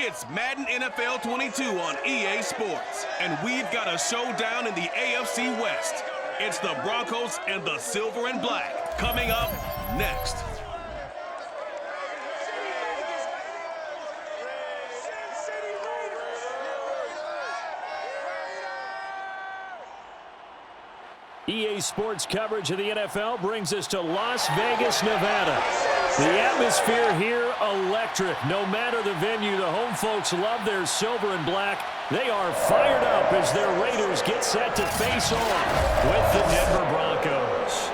It's Madden NFL 22 on EA Sports, and we've got a showdown in the AFC West. It's the Broncos and the Silver and Black coming up next. EA Sports coverage of the NFL brings us to Las Vegas, Nevada. The atmosphere here, electric. No matter the venue, the home folks love their silver and black. They are fired up as their Raiders get set to face off with the Denver Broncos.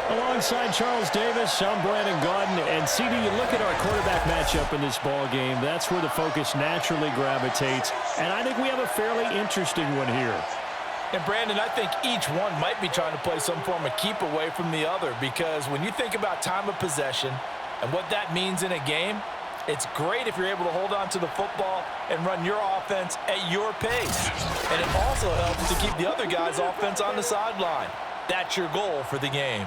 Alongside Charles Davis, I'm Brandon Gaudin, and CD, you look at our quarterback matchup in this ball game. That's where the focus naturally gravitates, and I think we have a fairly interesting one here. And Brandon, I think each one might be trying to play some form of keep away from the other, because when you think about time of possession and what that means in a game, it's great if you're able to hold on to the football and run your offense at your pace. And it also helps to keep the other guy's offense on the sideline. That's your goal for the game.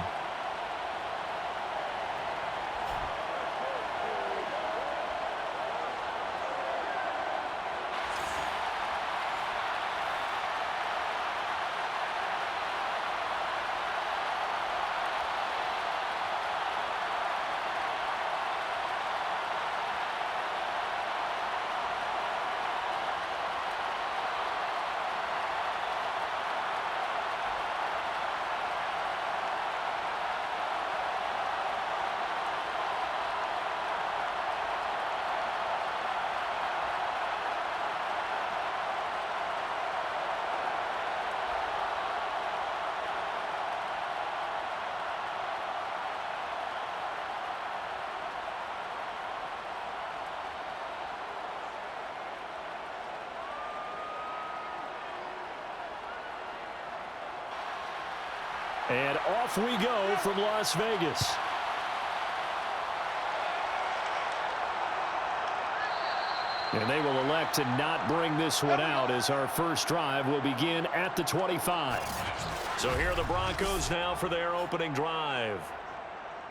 And off we go from Las Vegas. And they will elect to not bring this one out as our first drive will begin at the 25. So here are the Broncos now for their opening drive.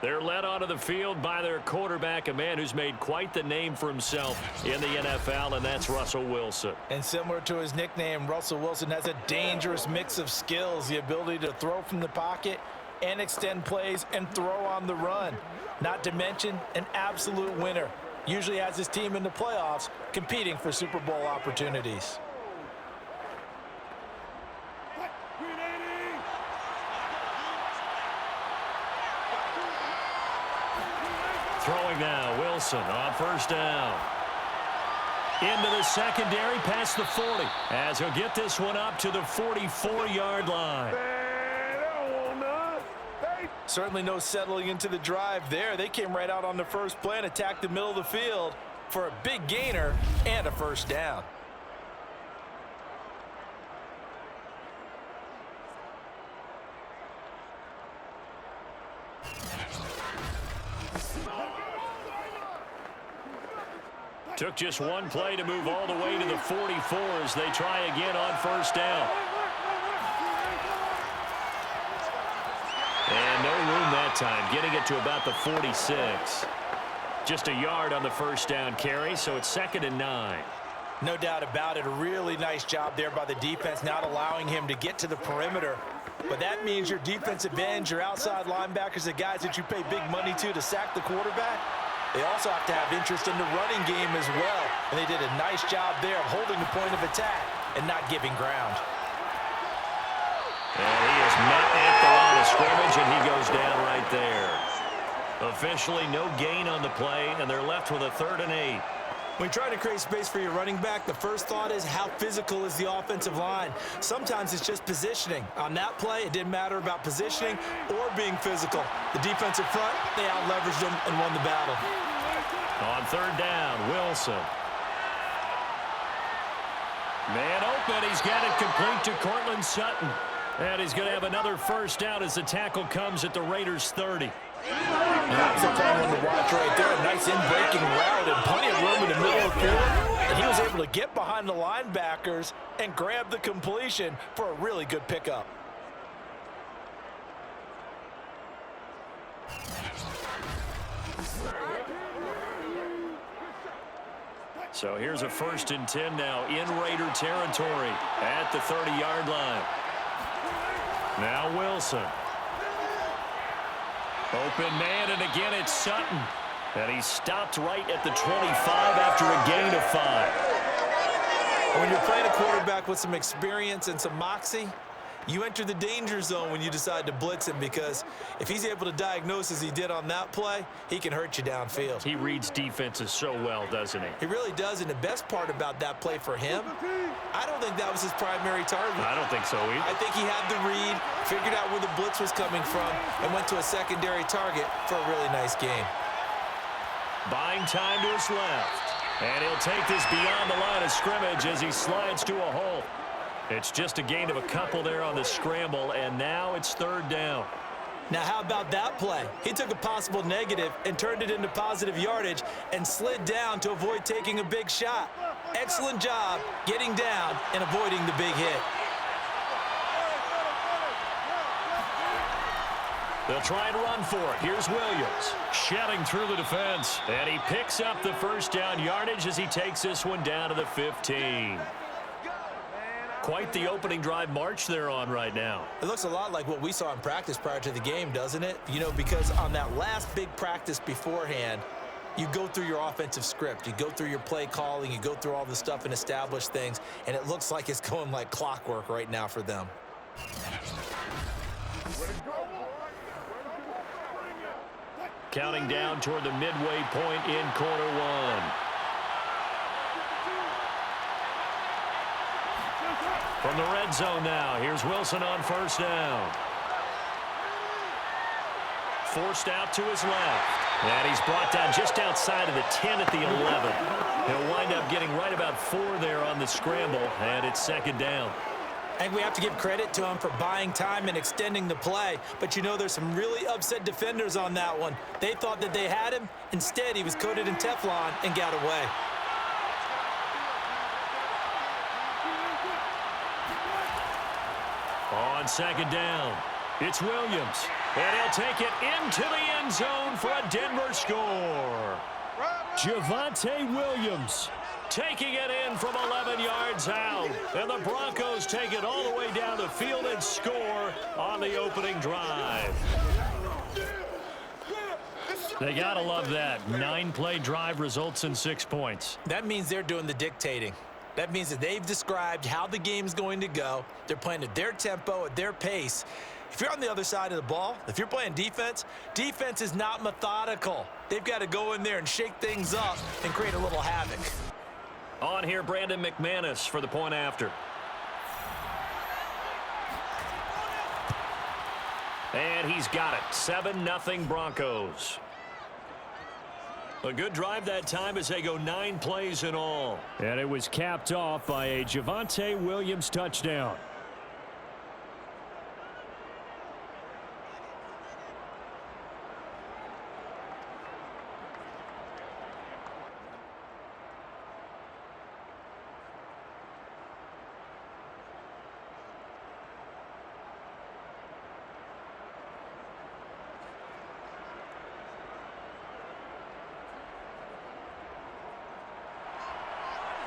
They're led onto the field by their quarterback, a man who's made quite the name for himself in the NFL, and that's Russell Wilson. And similar to his nickname, Russell Wilson has a dangerous mix of skills, the ability to throw from the pocket and extend plays and throw on the run. Not to mention an absolute winner. Usually has his team in the playoffs competing for Super Bowl opportunities. Throwing now, Wilson on first down. Into the secondary, past the 40. As he'll get this one up to the 44-yard line. Certainly no settling into the drive there. They came right out on the first play and attacked the middle of the field for a big gainer and a first down. Took just one play to move all the way to the 44 as they try again on first down. And no room that time, getting it to about the 46. Just a yard on the first down carry, so it's 2nd and 9. No doubt about it. A really nice job there by the defense, not allowing him to get to the perimeter. But that means your defensive ends, your outside linebackers, the guys that you pay big money to sack the quarterback, they also have to have interest in the running game as well. And they did a nice job there of holding the point of attack and not giving ground. And he is met at the line of scrimmage, and he goes down right there. Officially no gain on the play, and they're left with a 3rd and 8. When you try to create space for your running back, the first thought is how physical is the offensive line. Sometimes it's just positioning. On that play, it didn't matter about positioning or being physical. The defensive front, they out-leveraged them and won the battle. On 3rd down, Wilson. Man open, he's got it complete to Cortland Sutton. And he's going to have another first down as the tackle comes at the Raiders' 30. That's a fun one to watch right there. A nice in-breaking route and plenty of room in the middle of the field. And he was able to get behind the linebackers and grab the completion for a really good pickup. So here's a 1st and 10 now in Raider territory at the 30-yard line. Now Wilson. Open man, and again it's Sutton. And he stopped right at the 25 after a gain of 5. When you're playing a quarterback with some experience and some moxie, you enter the danger zone when you decide to blitz him, because if he's able to diagnose as he did on that play, he can hurt you downfield. He reads defenses so well, doesn't he? He really does, and the best part about that play for him, I don't think that was his primary target. I don't think so either. I think he had the read, figured out where the blitz was coming from, and went to a secondary target for a really nice game. Buying time to his left. And he'll take this beyond the line of scrimmage as he slides to a hole. It's just a gain of a couple there on the scramble, and now it's 3rd down. Now, how about that play? He took a possible negative and turned it into positive yardage and slid down to avoid taking a big shot. Excellent job getting down and avoiding the big hit. They'll try and run for it. Here's Williams, shedding through the defense. And he picks up the 1st down yardage as he takes this one down to the 15. Quite the opening drive march they're on right now. It looks a lot like what we saw in practice prior to the game, doesn't it? You know, because on that last big practice beforehand, you go through your offensive script. You go through your play calling. You go through all the stuff and establish things. And it looks like it's going like clockwork right now for them. Counting down toward the midway point in quarter 1. From the red zone now, here's Wilson on 1st down. Forced out to his left. And he's brought down just outside of the 10 at the 11. He'll wind up getting right about 4 there on the scramble, and it's 2nd down. I think we have to give credit to him for buying time and extending the play. But, you know, there's some really upset defenders on that one. They thought that they had him. Instead, he was coated in Teflon and got away. On 2nd down, it's Williams. And he'll take it into the end zone for a Denver score. Javonte Williams taking it in from 11 yards out. And the Broncos take it all the way down the field and score on the opening drive. They got to love that. 9-play drive results in 6 points. That means they're doing the dictating. That means that they've described how the game's going to go. They're playing at their tempo, at their pace. If you're on the other side of the ball, if you're playing defense, defense is not methodical. They've got to go in there and shake things up and create a little havoc. On here, Brandon McManus for the point after. And he's got it. 7-0 Broncos. A good drive that time as they go 9 plays in all. And it was capped off by a Javonte Williams touchdown.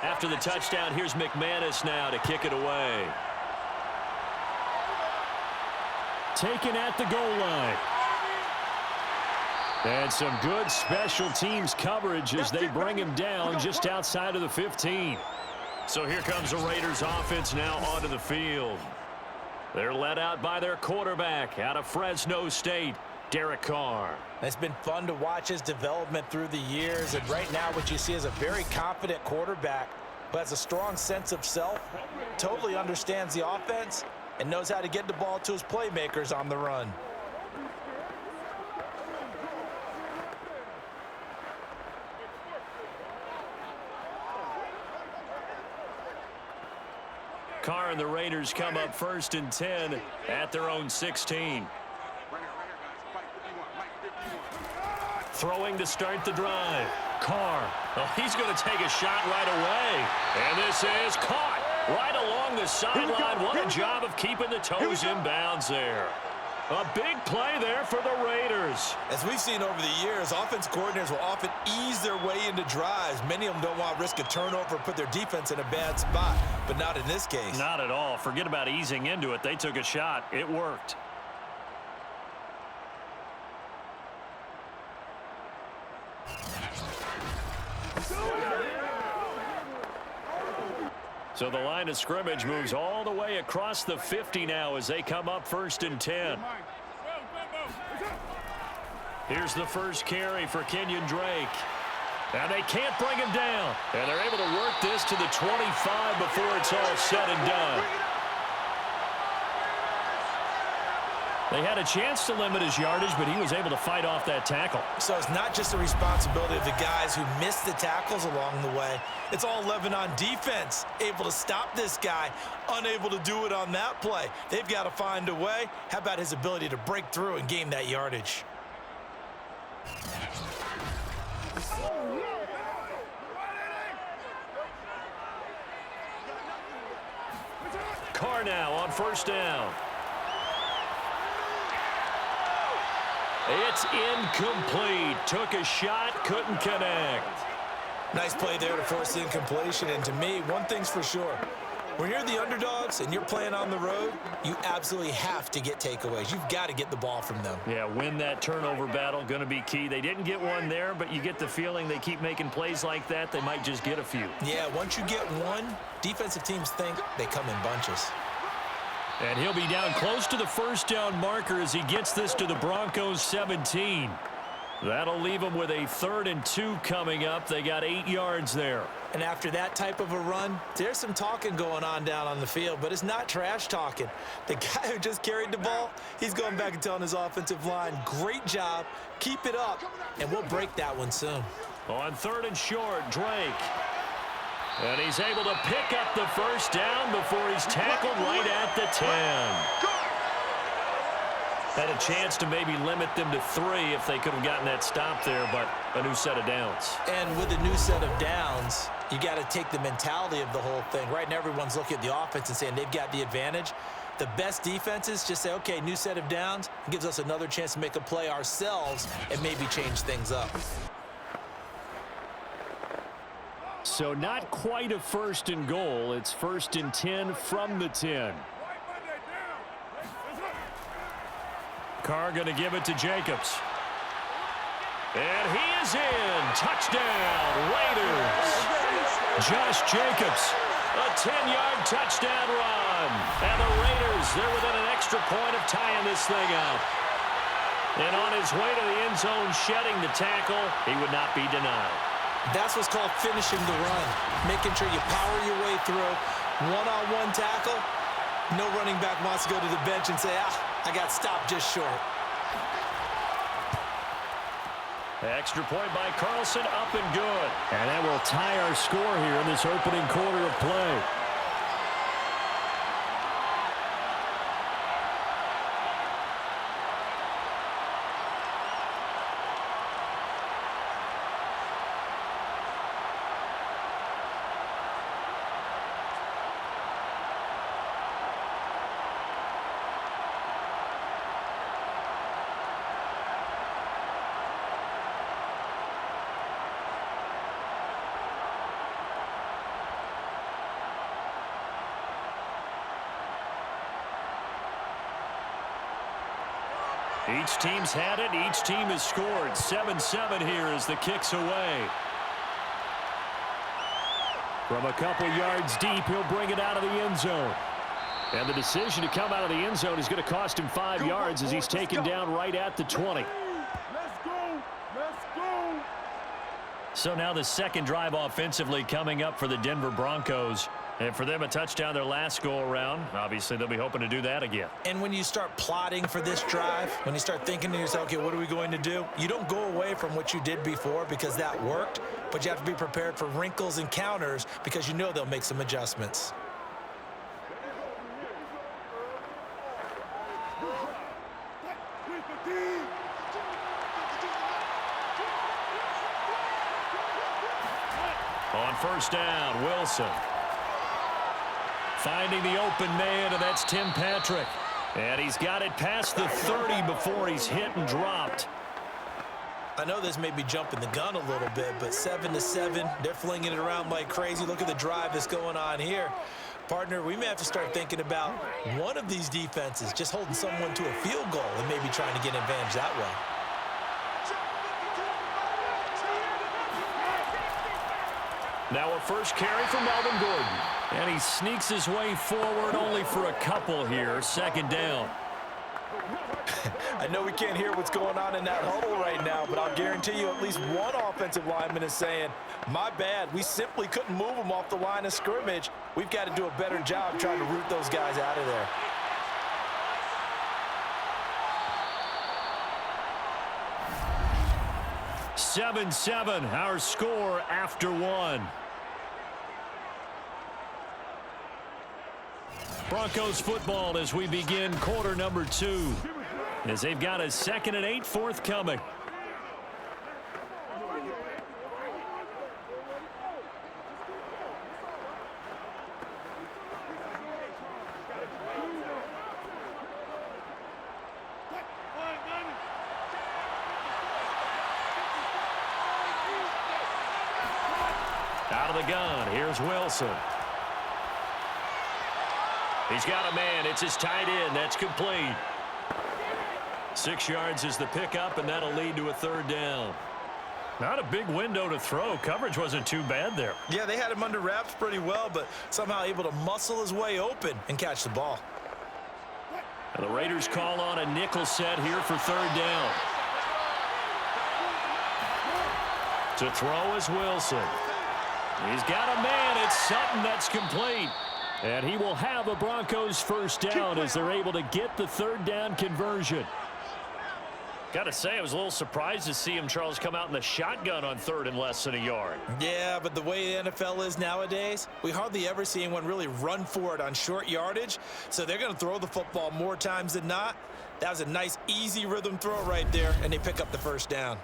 After the touchdown, here's McManus now to kick it away. Taken at the goal line. And some good special teams coverage as they bring him down just outside of the 15. So here comes the Raiders offense now onto the field. They're led out by their quarterback out of Fresno State, Derek Carr. It's been fun to watch his development through the years, and right now what you see is a very confident quarterback who has a strong sense of self, totally understands the offense, and knows how to get the ball to his playmakers on the run. Carr and the Raiders come up 1st and 10 at their own 16. Throwing to start the drive. Carr. Oh, he's going to take a shot right away. And this is caught right along the sideline. What a job of keeping the toes in bounds there. A big play there for the Raiders. As we've seen over the years, offense coordinators will often ease their way into drives. Many of them don't want to risk a turnover or put their defense in a bad spot, but not in this case. Not at all. Forget about easing into it. They took a shot. It worked. So the line of scrimmage moves all the way across the 50 now as they come up 1st and 10. Here's the first carry for Kenyon Drake. And they can't bring him down. And they're able to work this to the 25 before it's all said and done. They had a chance to limit his yardage, but he was able to fight off that tackle. So it's not just the responsibility of the guys who missed the tackles along the way. It's all 11 on defense, able to stop this guy, unable to do it on that play. They've got to find a way. How about his ability to break through and gain that yardage? Carr now on 1st down. It's incomplete. Took a shot, couldn't connect. Nice play there to force the incompletion. And to me, one thing's for sure. When you're the underdogs and you're playing on the road, you absolutely have to get takeaways. You've got to get the ball from them. Yeah, win that turnover battle, going to be key. They didn't get one there, but you get the feeling they keep making plays like that, they might just get a few. Yeah, once you get one, defensive teams think they come in bunches. And he'll be down close to the 1st down marker as he gets this to the Broncos 17. That'll leave them with a 3rd and 2 coming up. They got 8 yards there. And after that type of a run, there's some talking going on down on the field, but it's not trash talking. The guy who just carried the ball, he's going back and telling his offensive line, great job, keep it up, and we'll break that one soon. On 3rd and short, Drake. And he's able to pick up the 1st down before he's tackled right at the 10. Had a chance to maybe limit them to 3 if they could have gotten that stop there, but a new set of downs. And with a new set of downs, you got to take the mentality of the whole thing. Right now, everyone's looking at the offense and saying they've got the advantage. The best defenses just say, okay, new set of downs. It gives us another chance to make a play ourselves and maybe change things up. So not quite a 1st and goal. It's 1st and 10 from the 10. Carr going to give it to Jacobs. And he is in. Touchdown, Raiders. Josh Jacobs, a 10-yard touchdown run. And the Raiders, they're within an extra point of tying this thing up. And on his way to the end zone, shedding the tackle, he would not be denied. That's what's called finishing the run, making sure you power your way through. One-on-one tackle, no running back wants to go to the bench and say, I got stopped just short. Extra point by Carlson, up and good. And that will tie our score here in this opening quarter of play. Each team's had it. Each team has scored. 7-7 here as the kick's away. From a couple yards deep, he'll bring it out of the end zone. And the decision to come out of the end zone is going to cost him 5 yards as he's taken down right at the 20. Let's go. Let's go. So now the second drive offensively coming up for the Denver Broncos. And for them, a touchdown their last go-around. Obviously, they'll be hoping to do that again. And when you start plotting for this drive, when you start thinking to yourself, okay, what are we going to do? You don't go away from what you did before because that worked, but you have to be prepared for wrinkles and counters because you know they'll make some adjustments. On first down, Wilson. Finding the open man, and that's Tim Patrick. And he's got it past the 30 before he's hit and dropped. I know this may be jumping the gun a little bit, but 7-7, they're flinging it around like crazy. Look at the drive that's going on here. Partner, we may have to start thinking about one of these defenses just holding someone to a field goal and maybe trying to get an advantage that way. Now a first carry for Melvin Gordon. And he sneaks his way forward only for a couple here. Second down. I know we can't hear what's going on in that huddle right now, but I'll guarantee you at least one offensive lineman is saying, my bad, we simply couldn't move them off the line of scrimmage. We've got to do a better job trying to root those guys out of there. Seven, our score after one. Broncos football as we begin quarter number 2. As they've got a 2nd and 8 forthcoming. Out of the gun, here's Wilson. He's got a man. It's his tight end. That's complete. 6 yards is the pickup, and that'll lead to a 3rd down. Not a big window to throw. Coverage wasn't too bad there. Yeah, they had him under wraps pretty well, but somehow able to muscle his way open and catch the ball. And the Raiders call on a nickel set here for 3rd down. To throw is Wilson. He's got a man. It's Sutton. That's complete. And he will have a Broncos first down as they're able to get the 3rd down conversion. Got to say, I was a little surprised to see him, Charles, come out in the shotgun on 3rd and less than a yard. Yeah, but the way the NFL is nowadays, we hardly ever see anyone really run for it on short yardage. So they're going to throw the football more times than not. That was a nice, easy rhythm throw right there, and they pick up the first down.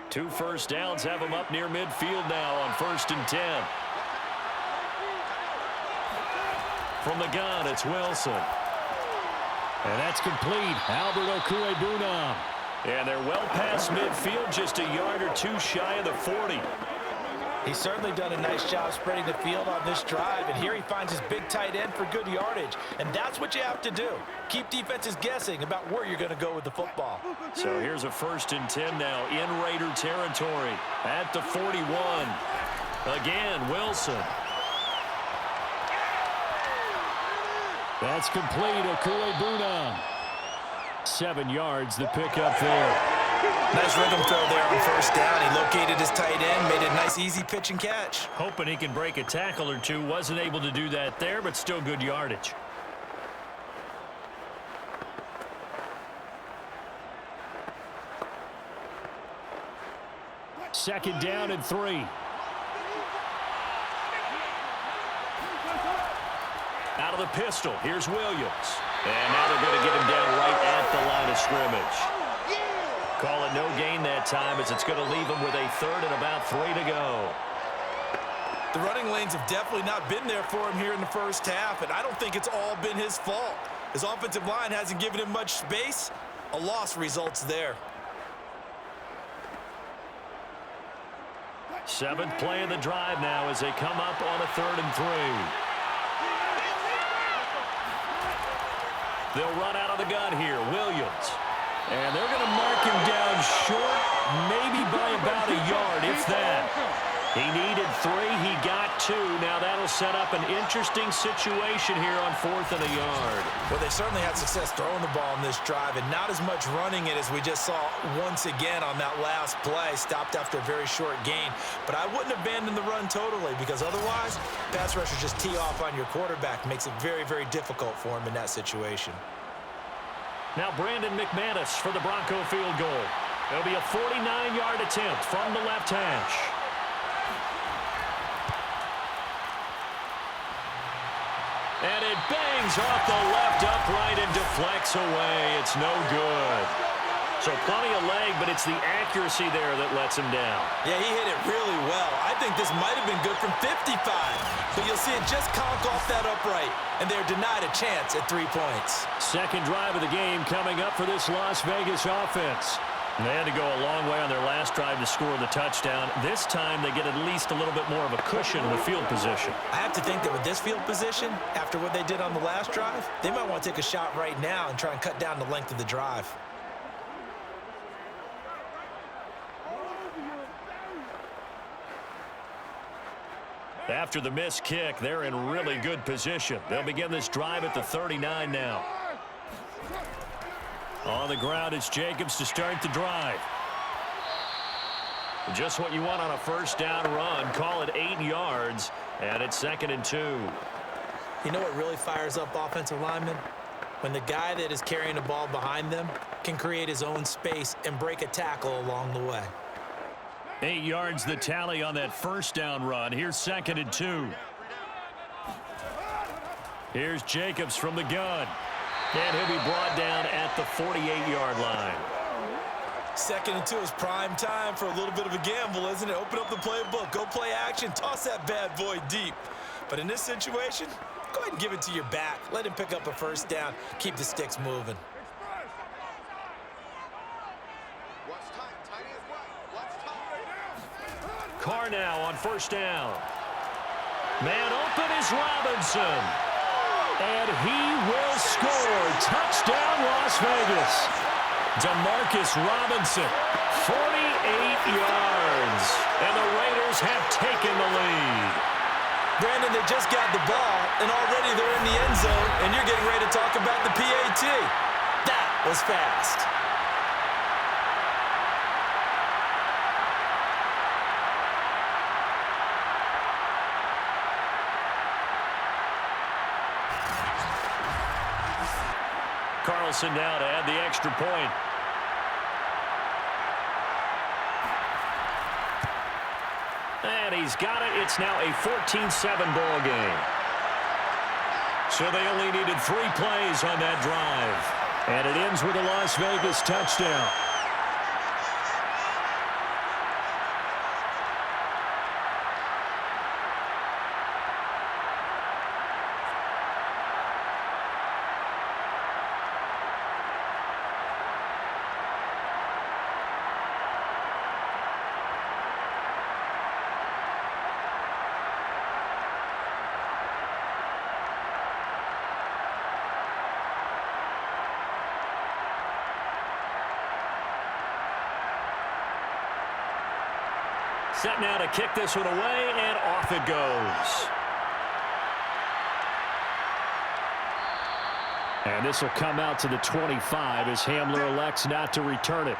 Two first downs have him up near midfield now on 1st and 10. From the gun, it's Wilson. And that's complete. Albert Okwuegbunam. And they're well past midfield, just a yard or 2 shy of the 40. He's certainly done a nice job spreading the field on this drive, and here he finds his big tight end for good yardage. And that's what you have to do. Keep defenses guessing about where you're going to go with the football. So here's a 1st and 10 now in Raider territory at the 41. Again, Wilson. That's complete. Okwuegbunam. 7 yards, the pickup there. Nice rhythm throw there on 1st down. He located his tight end, made a nice easy pitch and catch. Hoping he can break a tackle or two. Wasn't able to do that there, but still good yardage. Second down and 3. Out of the pistol, here's Williams. And now they're going to get him down right at the line of scrimmage. Call it no gain that time as it's going to leave him with a 3rd and about 3 to go. The running lanes have definitely not been there for him here in the first half, and I don't think it's all been his fault. His offensive line hasn't given him much space. A loss results there. 7th play of the drive now as they come up on a 3rd and 3. They'll run out of the gun here. Williams. And they're going to mark him down short, maybe by about a yard, if that. He needed 3. He got 2. Now that'll set up an interesting situation here on 4th and a yard. Well, they certainly had success throwing the ball in this drive, and not as much running it as we just saw once again on that last play. Stopped after a very short gain. But I wouldn't abandon the run totally, because otherwise, pass rushers just tee off on your quarterback. Makes it very, very difficult for him in that situation. Now Brandon McManus for the Bronco field goal. It'll be a 49-yard attempt from the left hash. And it bangs off the left upright and deflects away. It's no good. So plenty of leg, but it's the accuracy there that lets him down. Yeah, he hit it really well. I think this might have been good from 55. But you'll see it just conk off that upright, and they're denied a chance at 3 points. Second drive of the game coming up for this Las Vegas offense. And they had to go a long way on their last drive to score the touchdown. This time they get at least a little bit more of a cushion with field position. I have to think that with this field position, after what they did on the last drive, they might want to take a shot right now and try and cut down the length of the drive. After the missed kick, they're in really good position. They'll begin this drive at the 39 now. On the ground, it's Jacobs to start the drive. Just what you want on a first down run. Call it 8 yards, and it's 2nd and 2. You know what really fires up offensive linemen? When the guy that is carrying the ball behind them can create his own space and break a tackle along the way. 8 yards the tally on that first down run. Here's 2nd and 2. Here's Jacobs from the gun. And he'll be brought down at the 48-yard line. 2nd and 2 is prime time for a little bit of a gamble, isn't it? Open up the playbook, go play action, toss that bad boy deep. But in this situation, go ahead and give it to your back. Let him pick up a first down. Keep the sticks moving. Carr now on first down. Man open is Robinson. And he will score. Touchdown, Las Vegas. Demarcus Robinson, 48 yards. And the Raiders have taken the lead. Brandon, they just got the ball, and already they're in the end zone, and you're getting ready to talk about the PAT. That was fast. Carlson now to add the extra point. And he's got it. It's now a 14-7 ball game. So they only needed 3 plays on that drive. And it ends with a Las Vegas touchdown. Set now to kick this one away, and off it goes. And this will come out to the 25 as Hamler elects not to return it.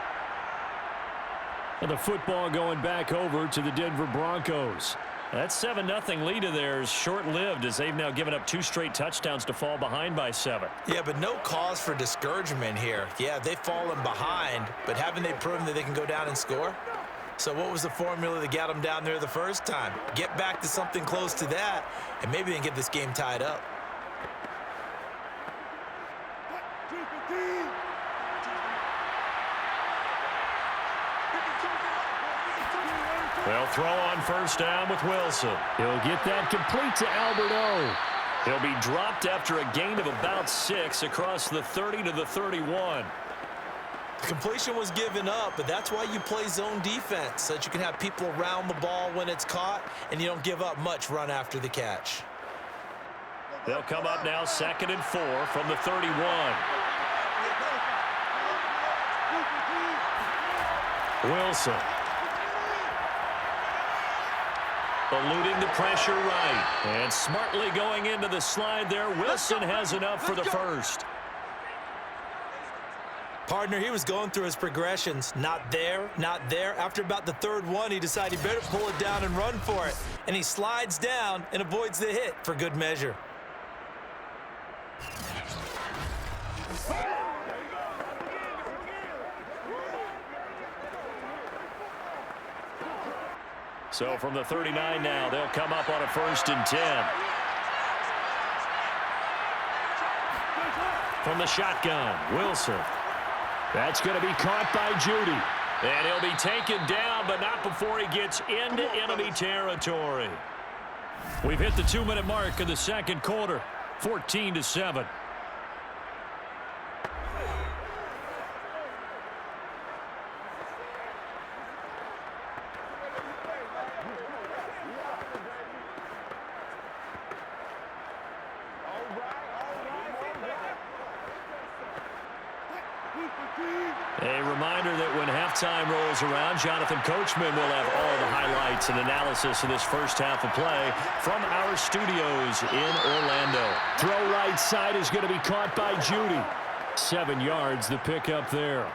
And the football going back over to the Denver Broncos. That 7-0 lead of theirs short-lived as they've now given up 2 straight touchdowns to fall behind by 7. Yeah, but no cause for discouragement here. Yeah, they've fallen behind, but haven't they proven that they can go down and score? So what was the formula that got them down there the first time? Get back to something close to that, and maybe they can get this game tied up. They'll throw on first down with Wilson. He'll get that complete to Alberto. He'll be dropped after a gain of about 6 across the 30 to the 31. The completion was given up, but that's why you play zone defense, so that you can have people around the ball when it's caught, and you don't give up much run after the catch. They'll come up now 2nd and 4 from the 31. Wilson. Eluding the pressure right. And smartly going into the slide there. Wilson has enough for the first. Partner, he was going through his progressions. Not there, not there. After about the 3rd one, he decided he better pull it down and run for it. And he slides down and avoids the hit for good measure. So from the 39 now, they'll come up on a 1st and 10. From the shotgun, Wilson. That's going to be caught by Judy. And he'll be taken down, but not before he gets into enemy territory. We've hit the 2-minute mark in the second quarter, 14-7. A reminder that when halftime rolls around, Jonathan Coachman will have all the highlights and analysis of this first half of play from our studios in Orlando. Throw right side is going to be caught by Judy. 7 yards, the pickup there.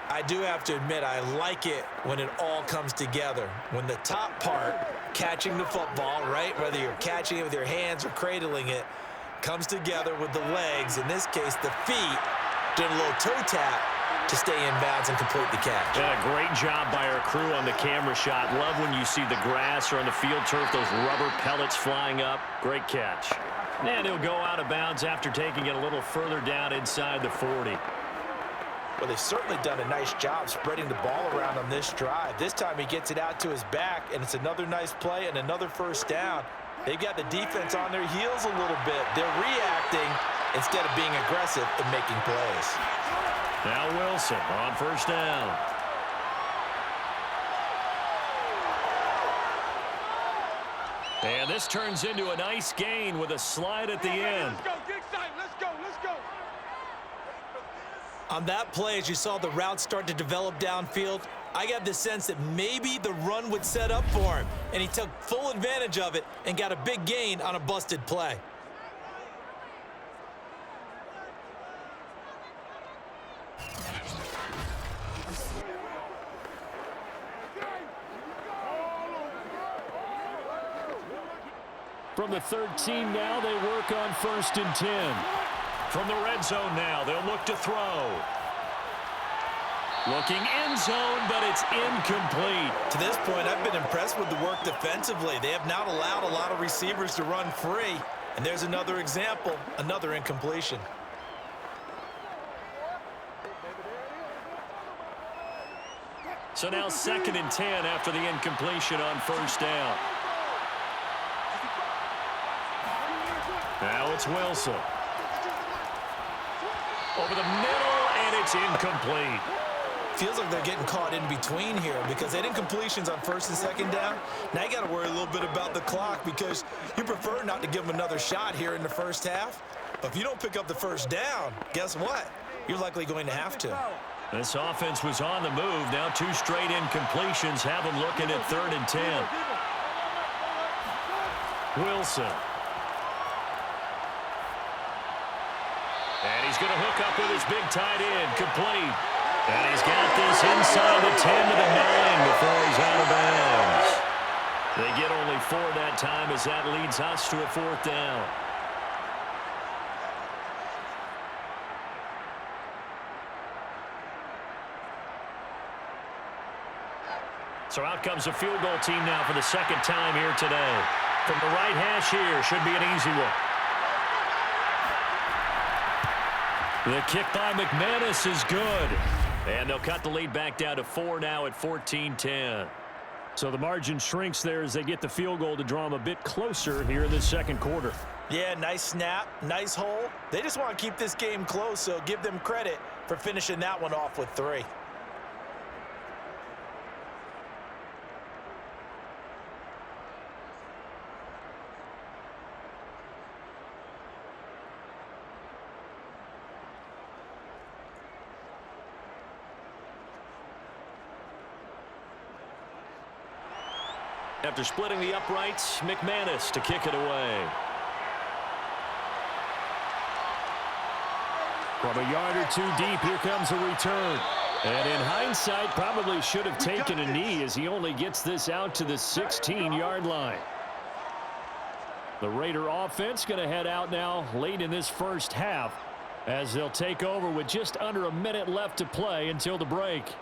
I do have to admit, I like it when it all comes together. When the top part, catching the football, right, whether you're catching it with your hands or cradling it, comes together with the legs, in this case the feet, doing a little toe tap to stay in bounds and complete the catch. Yeah, great job by our crew on the camera shot. Love when you see the grass or on the field turf, those rubber pellets flying up. Great catch. And he'll go out of bounds after taking it a little further down inside the 40. Well, they've certainly done a nice job spreading the ball around on this drive. This time he gets it out to his back, and it's another nice play and another first down. They've got the defense on their heels a little bit. They're reacting instead of being aggressive and making plays. Now Wilson on first down. And this turns into a nice gain with a slide at the end. Let's go, get excited, let's go, let's go. On that play, as you saw the route start to develop downfield, I got the sense that maybe the run would set up for him, and he took full advantage of it and got a big gain on a busted play. From the 13 now, they work on 1st and 10. From the red zone now, they'll look to throw. Looking end zone, but it's incomplete. To this point, I've been impressed with the work defensively. They have not allowed a lot of receivers to run free. And there's another example, another incompletion. So now 2nd and 10 after the incompletion on first down. Now it's Wilson. Over the middle, and it's incomplete. Feels like they're getting caught in between here because they had incompletions on 1st and 2nd down. Now you got to worry a little bit about the clock because you prefer not to give them another shot here in the first half. But if you don't pick up the first down, guess what? You're likely going to have to. This offense was on the move. Now 2 straight incompletions have them looking at 3rd and 10. Wilson. And he's going to hook up with his big tight end, complete. And he's got this inside the 10 to the 9 before he's out of bounds. They get only 4 that time as that leads us to a 4th down. So out comes the field goal team now for the 2nd time here today. From the right hash here, should be an easy one. The kick by McManus is good. And they'll cut the lead back down to 4 now at 14-10. So the margin shrinks there as they get the field goal to draw them a bit closer here in the second quarter. Yeah, nice snap, nice hole. They just want to keep this game close, so give them credit for finishing that one off with 3. After splitting the uprights, McManus to kick it away. From a yard or 2 deep, here comes a return. And in hindsight, probably should have taken a knee as he only gets this out to the 16-yard line. The Raider offense going to head out now late in this first half as they'll take over with just under a minute left to play until the break.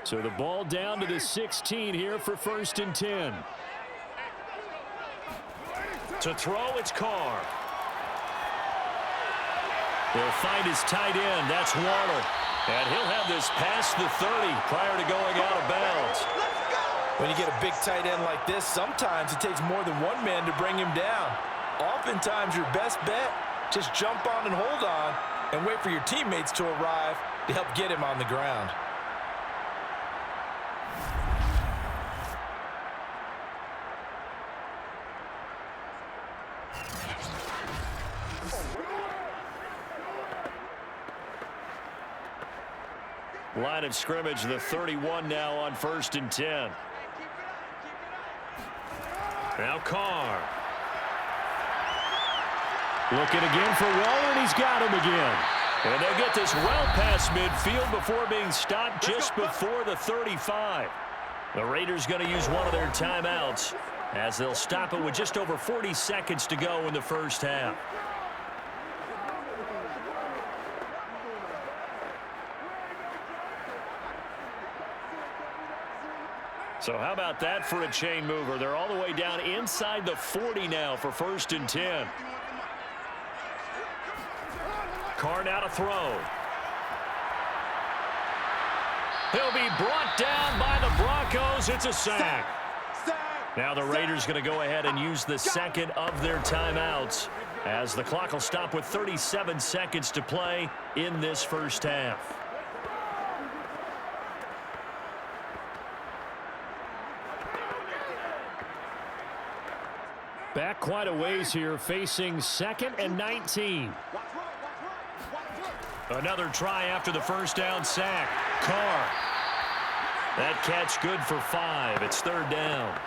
So the ball down to the 16 here for 1st and 10. To throw, it's Carr. They'll find his tight end. That's Waddle. And he'll have this past the 30 prior to going out of bounds. When you get a big tight end like this, sometimes it takes more than one man to bring him down. Oftentimes, your best bet, just jump on and hold on and wait for your teammates to arrive to help get him on the ground. Line of scrimmage, the 31 now on 1st and 10. Now Carr. Looking again for Waller, and he's got him again. And they'll get this well past midfield before being stopped just before the 35. The Raiders going to use one of their timeouts as they'll stop it with just over 40 seconds to go in the first half. So how about that for a chain mover? They're all the way down inside the 40 now for 1st and 10. Carr now to throw. He'll be brought down by the Broncos. It's a sack. Now the Raiders going to go ahead and use the second of their timeouts as the clock will stop with 37 seconds to play in this first half. Back quite a ways here, facing 2nd and 19. Another try after the first down sack. Carr. That catch good for 5. It's 3rd down.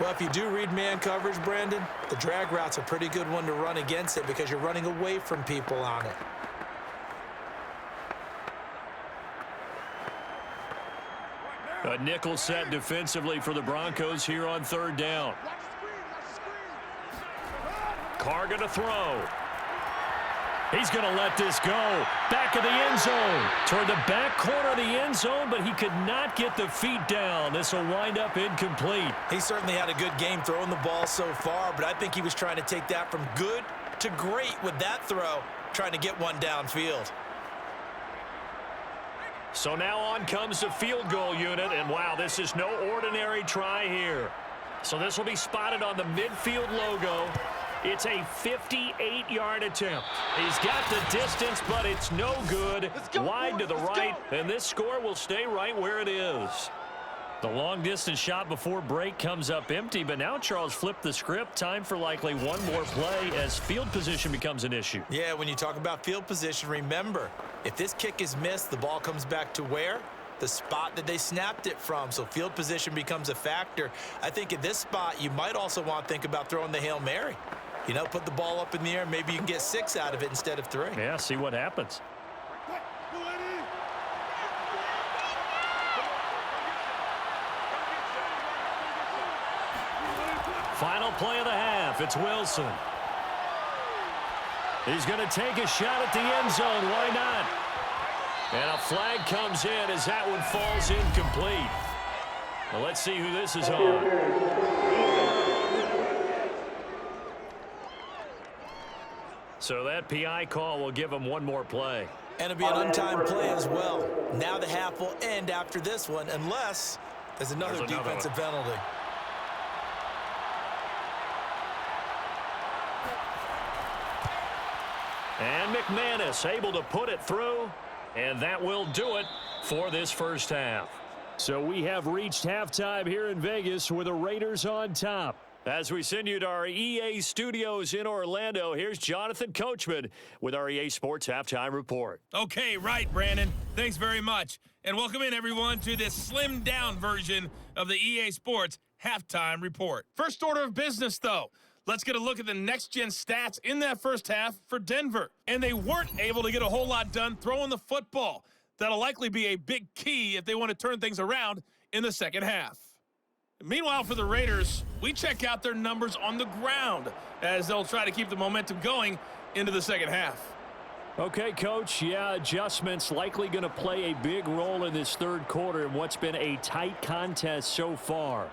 Well, if you do read man coverage, Brandon, the drag route's a pretty good one to run against it because you're running away from people on it. A nickel set defensively for the Broncos here on 3rd down. Carr going to throw. He's going to let this go. Back of the end zone. Toward the back corner of the end zone, but he could not get the feet down. This will wind up incomplete. He certainly had a good game throwing the ball so far, but I think he was trying to take that from good to great with that throw, trying to get one downfield. So now on comes the field goal unit, and wow, this is no ordinary try here. So this will be spotted on the midfield logo. It's a 58-yard attempt. He's got the distance, but it's no good. Wide to the right, and this score will stay right where it is. The long-distance shot before break comes up empty, but now Charles flipped the script. Time for likely one more play as field position becomes an issue. Yeah, when you talk about field position, remember, if this kick is missed, the ball comes back to where? The spot that they snapped it from. So field position becomes a factor. I think at this spot, you might also want to think about throwing the Hail Mary. You know, put the ball up in the air. Maybe you can get 6 out of it instead of 3. Yeah, see what happens. Final play of the half. It's Wilson. He's going to take a shot at the end zone. Why not? And a flag comes in as that one falls incomplete. Well, let's see who this is on. So that PI call will give him one more play. And it'll be an untimed play as well. Now the half will end after this one, unless there's another defensive penalty. And McManus able to put it through, and that will do it for this first half. So we have reached halftime here in Vegas with the Raiders on top. As we send you to our EA studios in Orlando, here's Jonathan Coachman with our EA Sports Halftime Report. Okay, right, Brandon. Thanks very much. And welcome in, everyone, to this slimmed-down version of the EA Sports Halftime Report. First order of business, though. Let's get a look at the next-gen stats in that first half for Denver. And they weren't able to get a whole lot done throwing the football. That'll likely be a big key if they want to turn things around in the second half. Meanwhile, for the Raiders, we check out their numbers on the ground as they'll try to keep the momentum going into the second half. Okay, Coach, yeah, adjustments likely going to play a big role in this third quarter in what's been a tight contest so far.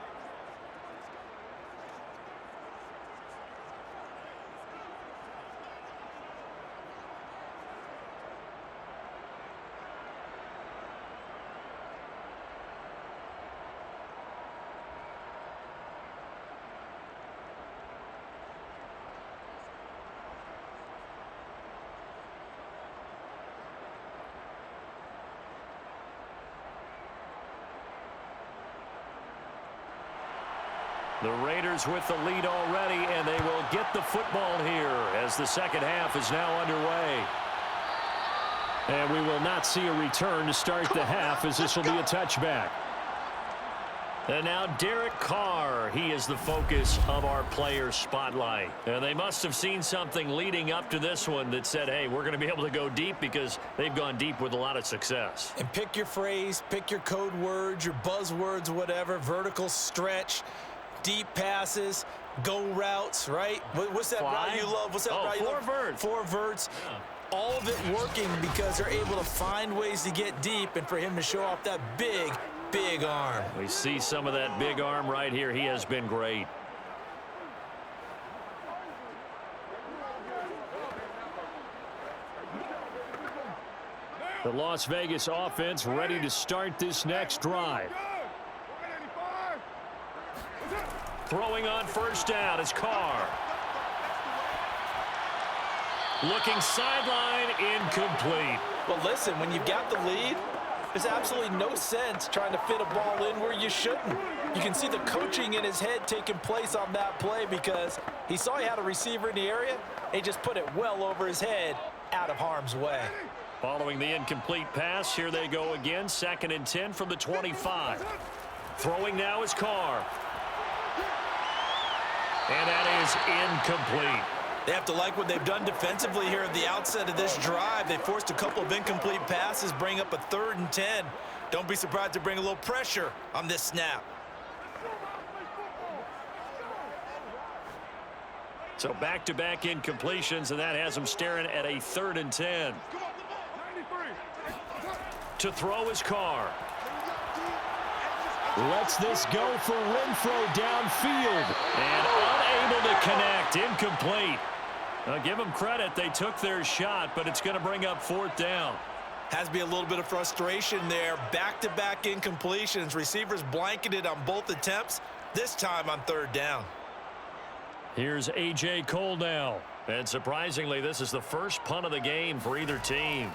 The Raiders with the lead already, and they will get the football here as the second half is now underway. And we will not see a return to start the half as this will be a touchback. And now Derek Carr, he is the focus of our player spotlight. And they must have seen something leading up to this one that said, hey, we're going to be able to go deep because they've gone deep with a lot of success. And pick your phrase, pick your code words, your buzzwords, whatever, vertical stretch, deep passes, go routes, right? What's that route you love? What's that route you love? Four verts. Yeah. All of it working because they're able to find ways to get deep and for him to show off that big arm. We see some of that big arm right here. He has been great. The Las Vegas offense ready to start this next drive. Throwing on first down is Carr. Looking sideline, incomplete. Well, listen, when you've got the lead, there's absolutely no sense trying to fit a ball in where you shouldn't. You can see the coaching in his head taking place on that play because he saw he had a receiver in the area. He just put it well over his head, out of harm's way. Following the incomplete pass, here they go again. 2nd and 10 from the 25. Throwing now is Carr. And that is incomplete. They have to like what they've done defensively here at the outset of this drive. They forced a couple of incomplete passes, bring up a 3rd and 10. Don't be surprised to bring a little pressure on this snap. So back-to-back incompletions, and that has them staring at a 3rd and 10. To throw is Carr. Lets this go for Renfro downfield. And unable to connect. Incomplete. Give them credit. They took their shot, but it's going to bring up 4th down. Has to be a little bit of frustration there. Back-to-back incompletions. Receivers blanketed on both attempts, this time on 3rd down. Here's A.J. Cole now. And surprisingly, this is the first punt of the game for either team.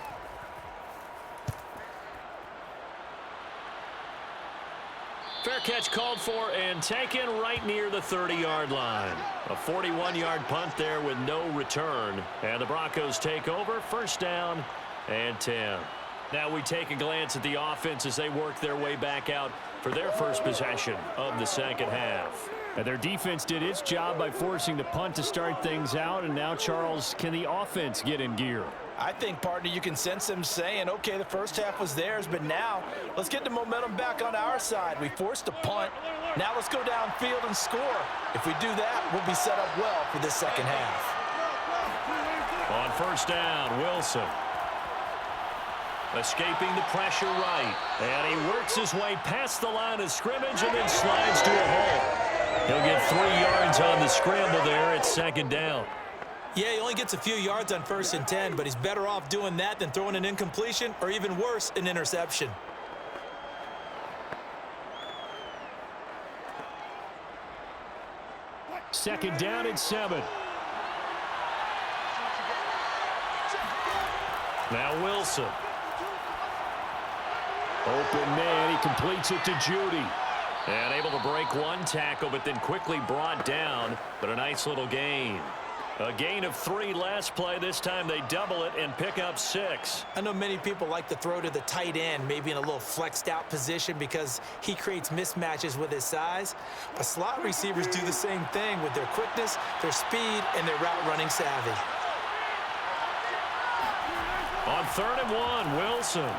Fair catch called for and taken right near the 30-yard line. A 41-yard punt there with no return. And the Broncos take over, 1st down and 10. Now we take a glance at the offense as they work their way back out for their first possession of the second half. And their defense did its job by forcing the punt to start things out. And now, Charles, can the offense get in gear? I think, partner, you can sense them saying, okay, the first half was theirs, but now let's get the momentum back on our side. We forced a punt. Now let's go downfield and score. If we do that, we'll be set up well for this second half. On 1st down, Wilson. Escaping the pressure right. And he works his way past the line of scrimmage and then slides to a hole. He'll get 3 yards on the scramble there at 2nd down. Yeah, he only gets a few yards on 1st and 10, but he's better off doing that than throwing an incompletion or even worse, an interception. Second down and 7. Now Wilson. Open man, he completes it to Judy. And able to break one tackle, but then quickly brought down. But a nice little gain. A gain of 3 last play. This time they double it and pick up 6. I know many people like to throw to the tight end, maybe in a little flexed out position because he creates mismatches with his size. But slot receivers do the same thing with their quickness, their speed, and their route running savvy. On 3rd and 1, Wilson.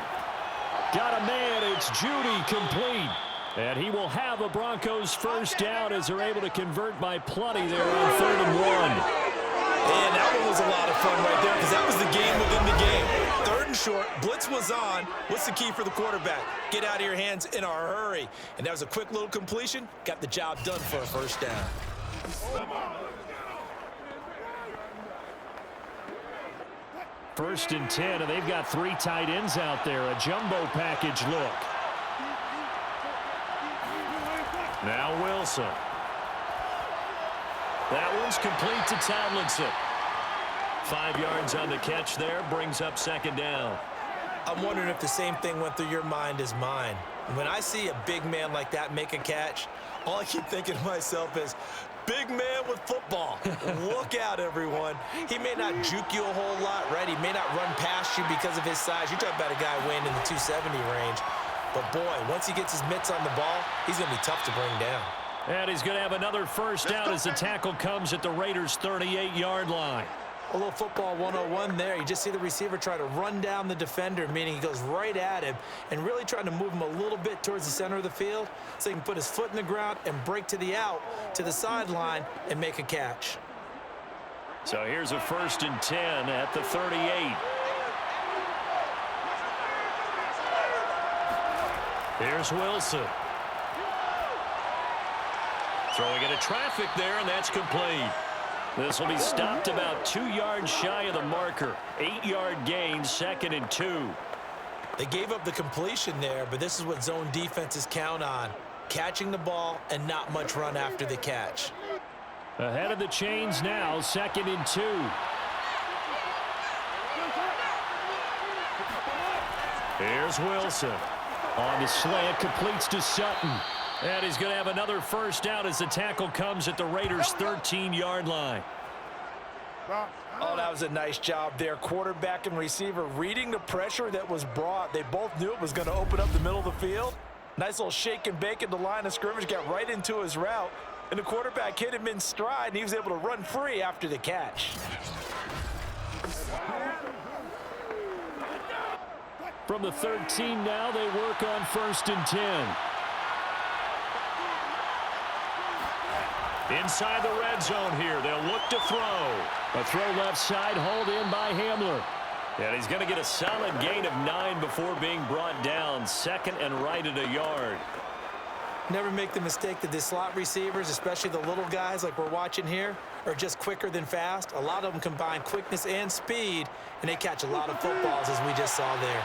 Got a man, it's Judy, complete. And he will have a Broncos first down as they're able to convert by plenty there on 3rd and 1. And that one was a lot of fun right there because that was the game within the game. short. Blitz was on. What's the key for the quarterback? Get out of your hands in a hurry. And that was a quick little completion. Got the job done for a first down. First and 10, and they've got 3 tight ends out there. A jumbo package look. Now Wilson. That one's complete to Tomlinson. 5 yards on the catch there, brings up second down. I'm wondering if the same thing went through your mind as mine. When I see a big man like that make a catch, all I keep thinking to myself is, big man with football. Look out, everyone. He may not juke you a whole lot, right? He may not run past you because of his size. You're talking about a guy weighing in the 270 range. But, boy, once he gets his mitts on the ball, he's going to be tough to bring down. And he's going to have another first down as the tackle comes at the Raiders' 38-yard line. A little football 101 there. You just see the receiver try to run down the defender, meaning he goes right at him and really trying to move him a little bit towards the center of the field so he can put his foot in the ground and break to the out, to the sideline, and make a catch. So here's a first and 10 at the 38. Here's Wilson. Throwing into traffic there, and that's complete. This will be stopped about 2 yards shy of the marker. 8-yard gain, 2nd and 2. They gave up the completion there, but this is what zone defenses count on. Catching the ball and not much run after the catch. Ahead of the chains now, 2nd and 2. Here's Wilson. On the slant, completes to Sutton. And he's going to have another first down as the tackle comes at the Raiders' 13-yard line. Oh, that was a nice job there. Quarterback and receiver reading the pressure that was brought. They both knew it was going to open up the middle of the field. Nice little shake and bake at the line of scrimmage, got right into his route. And the quarterback hit him in stride, and he was able to run free after the catch. From the 13 now, they work on 1st and 10. Inside the red zone here, they'll look to throw. A throw left side, hauled in by Hamler. And he's going to get a solid gain of 9 before being brought down. 2nd and right at a yard. Never make the mistake that the slot receivers, especially the little guys like we're watching here, are just quicker than fast. A lot of them combine quickness and speed, and they catch a lot of footballs, as we just saw there.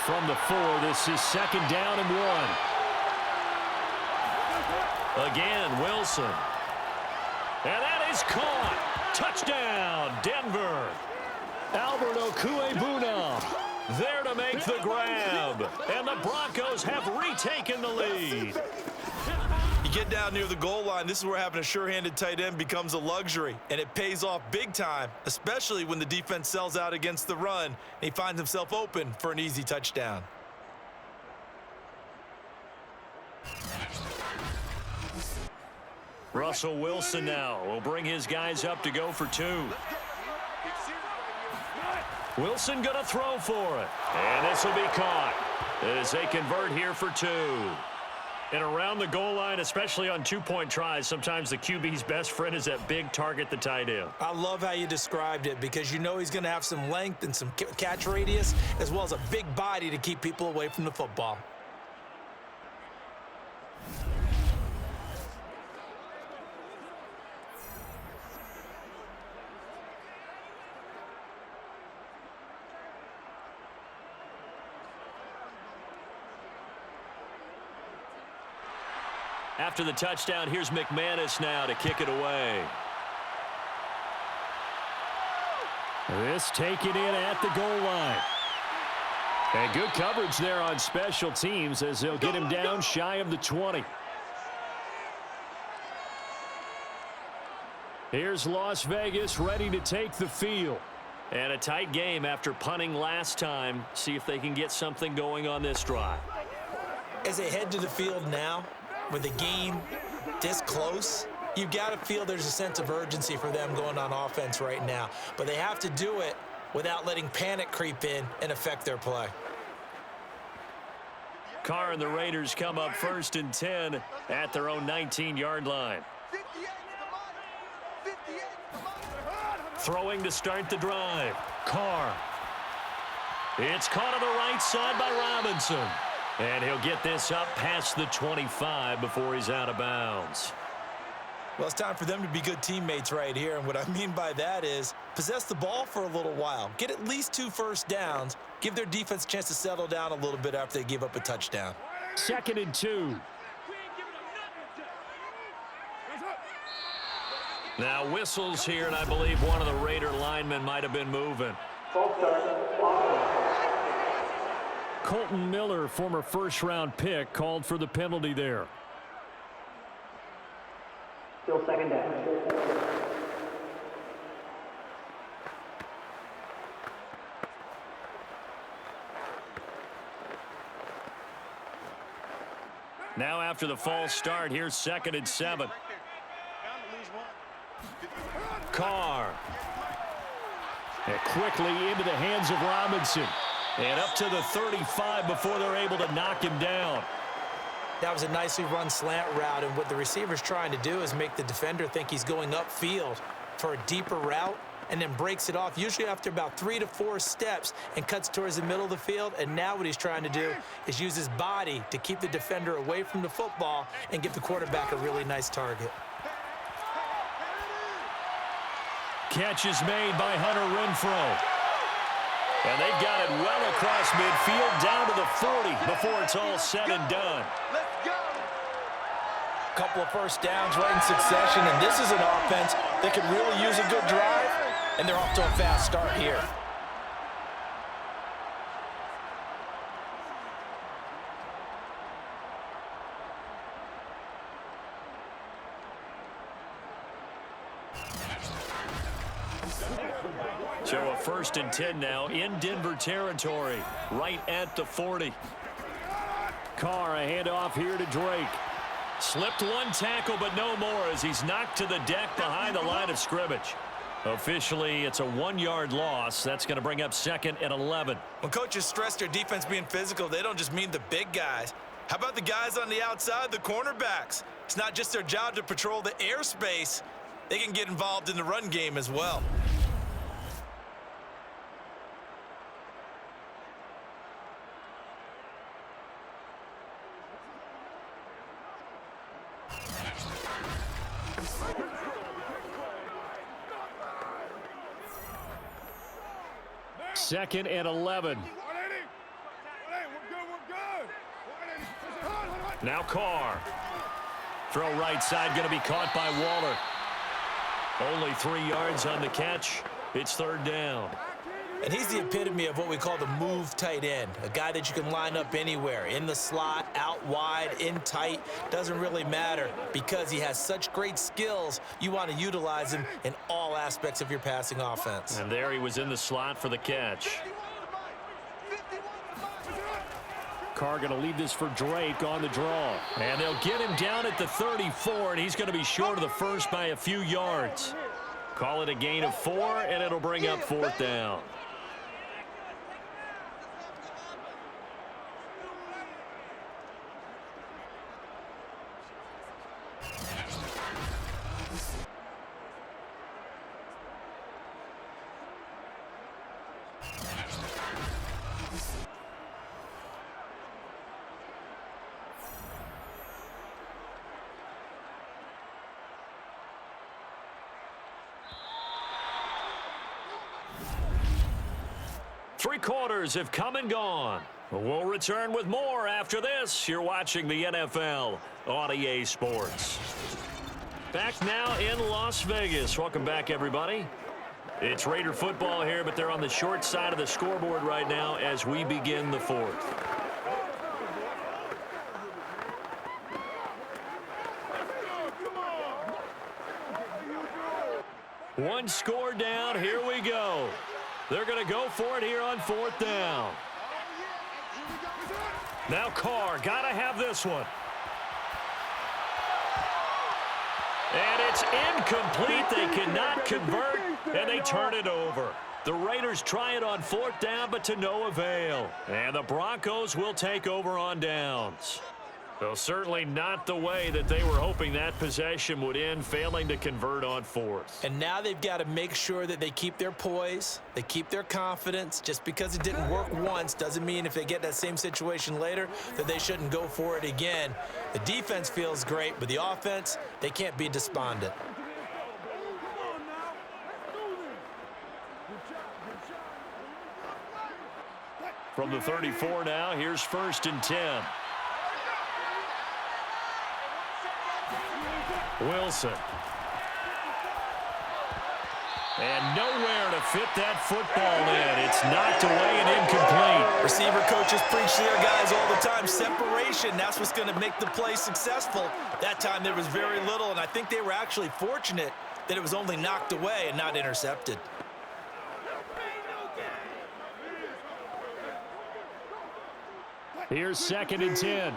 From the 4, this is 2nd down and 1. Again, Wilson. And that is caught. Touchdown, Denver. Albert Okwuegbunam there to make the grab. And the Broncos have retaken the lead. You get down near the goal line, this is where having a sure-handed tight end becomes a luxury, and it pays off big time, especially when the defense sells out against the run, and he finds himself open for an easy touchdown. Russell Wilson now will bring his guys up to go for 2. Wilson going to throw for it. And this will be caught as they convert here for 2. And around the goal line, especially on 2-point tries, sometimes the QB's best friend is that big target, the tight end. I love how you described it because you know he's going to have some length and some catch radius as well as a big body to keep people away from the football. After the touchdown, here's McManus now to kick it away. This taken in at the goal line. And good coverage there on special teams as they'll get him down shy of the 20. Here's Las Vegas ready to take the field. And a tight game after punting last time. See if they can get something going on this drive. As they head to the field now, with the game this close, you've got to feel there's a sense of urgency for them going on offense right now. But they have to do it without letting panic creep in and affect their play. Carr and the Raiders come up 1st and 10 at their own 19-yard line. Throwing to start the drive. Carr. It's caught on the right side by Robinson. And he'll get this up past the 25 before he's out of bounds. Well, it's time for them to be good teammates right here. And what I mean by that is possess the ball for a little while. Get at least 2 first downs. Give their defense a chance to settle down a little bit after they give up a touchdown. 2nd and 2. Now whistles here, and I believe one of the Raider linemen might have been moving. Colton Miller, former first-round pick, called for the penalty there. Still 2nd down. Now after the false start, here's 2nd and 7. Carr. And quickly into the hands of Robinson. And up to the 35 before they're able to knock him down. That was a nicely run slant route, and what the receiver's trying to do is make the defender think he's going upfield for a deeper route and then breaks it off, usually after about 3 to 4 steps, and cuts towards the middle of the field. And now what he's trying to do is use his body to keep the defender away from the football and give the quarterback a really nice target. Catch is made by Hunter Renfrow. And they've got it well across midfield down to the 40 before it's all said and done. Let's go. Couple of first downs right in succession, and this is an offense that could really use a good drive, and they're off to a fast start here. So a 1st and 10 now in Denver territory, right at the 40. Carr, a handoff here to Drake. Slipped one tackle, but no more as he's knocked to the deck behind the line of scrimmage. Officially, it's a 1-yard loss. That's going to bring up 2nd and 11. When coaches stress their defense being physical, they don't just mean the big guys. How about the guys on the outside, the cornerbacks? It's not just their job to patrol the airspace. They can get involved in the run game as well. Second and 11. Now Carr. Throw right side going to be caught by Waller. Only 3 yards on the catch. It's 3rd down. And he's the epitome of what we call the move tight end, a guy that you can line up anywhere, in the slot, out wide, in tight, doesn't really matter because he has such great skills. You want to utilize him in all aspects of your passing offense. And there he was in the slot for the catch. Carr going to leave this for Drake on the draw. And they'll get him down at the 34, and he's going to be short of the first by a few yards. Call it a gain of 4, and it'll bring up 4th down. Three quarters have come and gone. We'll return with more after this. You're watching the NFL on EA Sports. Back now in Las Vegas. Welcome back, everybody. It's Raider football here, but they're on the short side of the scoreboard right now as we begin the 4th. One score down. Here we go. They're going to go for it here on 4th down. Now Carr, got to have this one. And it's incomplete. They cannot convert, and they turn it over. The Raiders try it on 4th down, but to no avail. And the Broncos will take over on downs. Well, certainly not the way that they were hoping that possession would end, failing to convert on fourth. And now they've got to make sure that they keep their poise, they keep their confidence. Just because it didn't work once doesn't mean if they get that same situation later that they shouldn't go for it again. The defense feels great, but the offense, they can't be despondent. From the 34 now, here's 1st and 10. Wilson. And nowhere to fit that football in. It's knocked away and incomplete. Receiver coaches preach to their guys all the time. Separation, that's what's going to make the play successful. That time there was very little, and I think they were actually fortunate that it was only knocked away and not intercepted. Here's 2nd and 10.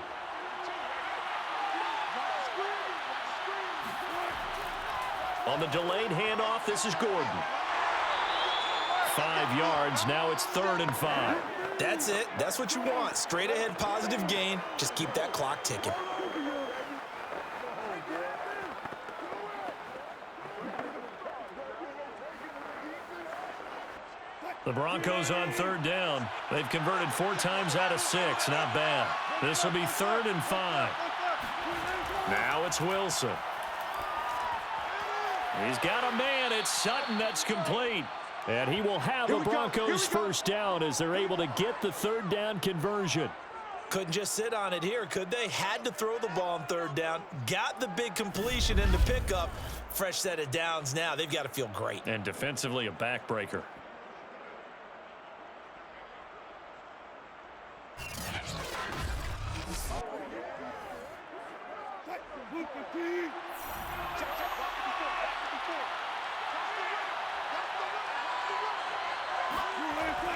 On the delayed handoff, this is Gordon. 5 yards, now it's 3rd and 5. That's it. That's what you want. Straight ahead, positive gain. Just keep that clock ticking. The Broncos on 3rd down. They've converted 4 times out of 6. Not bad. This will be 3rd and 5. Now it's Wilson. He's got a man. It's Sutton that's complete. And he will have a Broncos first down as they're able to get the 3rd down conversion. Couldn't just sit on it here, could they? Had to throw the ball on 3rd down. Got the big completion in the pickup. Fresh set of downs now. They've got to feel great. And defensively, a backbreaker.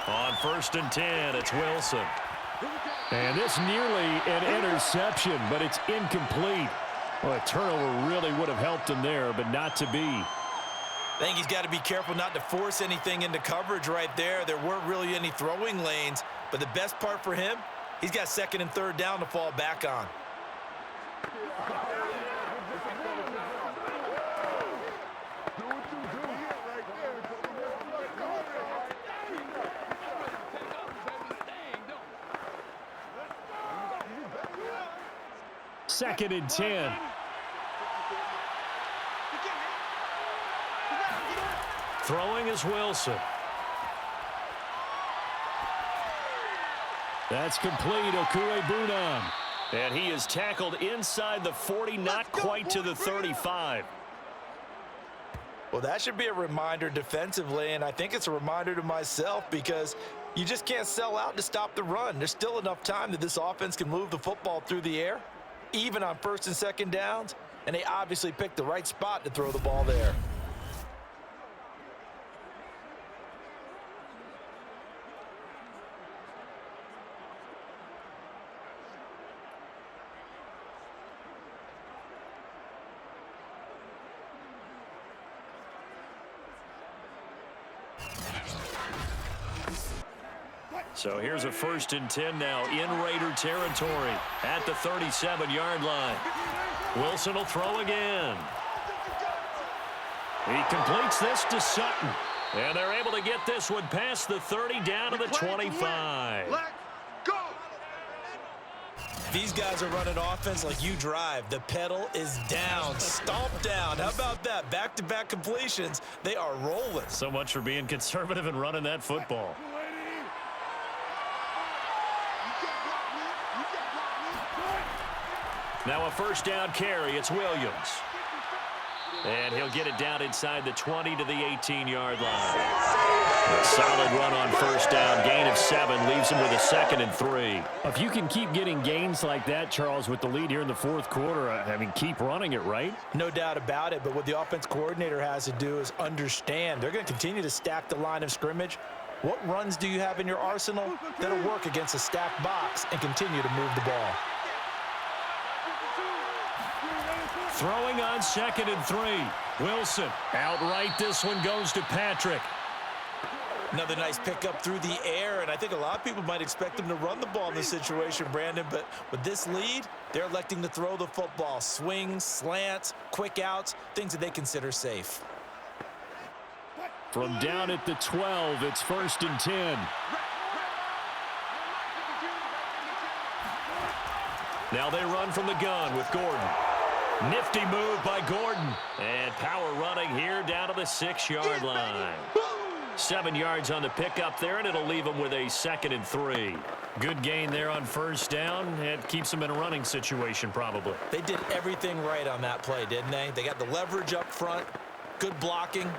On 1st and 10, it's Wilson. And this nearly an interception, but it's incomplete. Well, a turnover really would have helped him there, but not to be. I think he's got to be careful not to force anything into coverage right there. There weren't really any throwing lanes, but the best part for him, he's got 2nd and 3rd down to fall back on. Second and 10. Throwing is Wilson. That's complete. Okuegbunam. And he is tackled inside the 40, not quite to the 35. Well, that should be a reminder defensively, and I think it's a reminder to myself because you just can't sell out to stop the run. There's still enough time that this offense can move the football through the air, even on 1st and 2nd downs, and they obviously picked the right spot to throw the ball there. So here's a 1st and 10 now in Raider territory at the 37-yard line. Wilson will throw again. He completes this to Sutton. And they're able to get this one past the 30 down to the 25. Let's go! These guys are running offense like you drive. The pedal is down, stomped down. How about that? Back-to-back completions. They are rolling. So much for being conservative and running that football. Now a 1st down carry. It's Williams. And he'll get it down inside the 20 to the 18-yard line. A solid run on 1st down. Gain of 7 leaves him with a 2nd and 3. If you can keep getting gains like that, Charles, with the lead here in the 4th quarter, I mean, keep running it, right? No doubt about it, but what the offense coordinator has to do is understand. They're going to continue to stack the line of scrimmage. What runs do you have in your arsenal that'll work against a stacked box and continue to move the ball? Throwing on 2nd and 3. Wilson outright. This one goes to Patrick. Another nice pickup through the air, and I think a lot of people might expect them to run the ball in this situation, Brandon, but with this lead, they're electing to throw the football. Swings, slants, quick outs, things that they consider safe. From down at the 12, it's 1st and 10. Now they run from the gun with Gordon. Nifty move by Gordon. And power running here down to the 6-yard line. 7 yards on the pickup there, and it'll leave them with a 2nd and 3. Good gain there on 1st down. It keeps them in a running situation probably. They did everything right on that play, didn't they? They got the leverage up front, good blocking,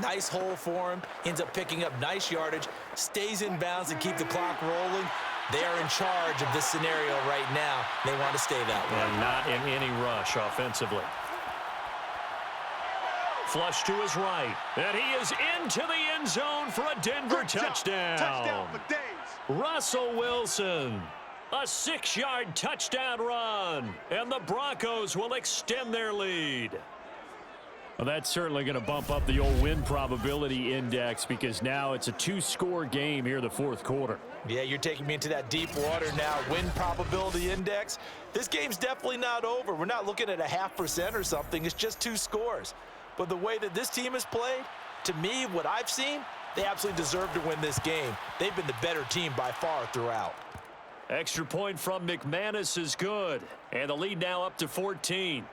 nice hole for him, ends up picking up nice yardage, stays in bounds and keep the clock rolling. They are in charge of this scenario right now. They want to stay that way. And not in any rush offensively. Flush to his right. And he is into the end zone for a Denver touchdown. Touchdown for days. Russell Wilson. A 6-yard touchdown run. And the Broncos will extend their lead. Well, that's certainly going to bump up the old win probability index because now it's a 2-score game here in the 4th quarter. Yeah, you're taking me into that deep water now. Win probability index. This game's definitely not over. We're not looking at a 0.5% or something. It's just 2 scores. But the way that this team has played, to me, what I've seen, they absolutely deserve to win this game. They've been the better team by far throughout. Extra point from McManus is good. And the lead now up to 14.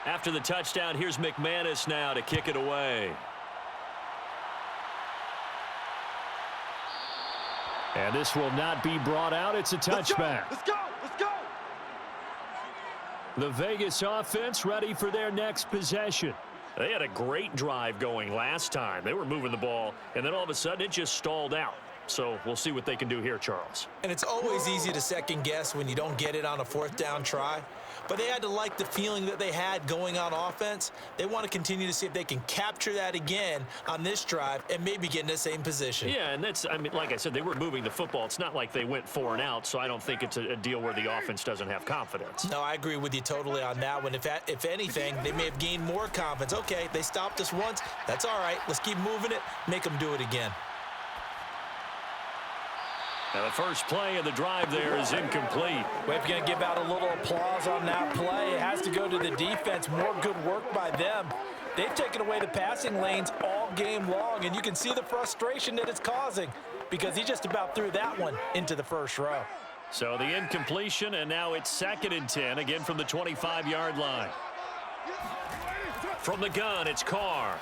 After the touchdown, here's McManus now to kick it away. And this will not be brought out. It's a touchback. Let's go. Let's go. The Vegas offense ready for their next possession. They had a great drive going last time. They were moving the ball, and then all of a sudden it just stalled out. So we'll see what they can do here, Charles. And it's always easy to second guess when you don't get it on a 4th down try. But they had to like the feeling that they had going on offense. They want to continue to see if they can capture that again on this drive and maybe get in the same position. Yeah, and that's, I mean, like I said, they were moving the football. It's not like they went 4 and out, so I don't think it's a deal where the offense doesn't have confidence. No, I agree with you totally on that one. If anything, they may have gained more confidence. Okay, they stopped us once. That's all right. Let's keep moving it. Make them do it again. Now the first play of the drive there is incomplete. We're going to give out a little applause on that play. It has to go to the defense. More good work by them. They've taken away the passing lanes all game long, and you can see the frustration that it's causing because he just about threw that one into the first row. So the incompletion, and now it's 2nd and 10, again from the 25-yard line. From the gun, it's Carr.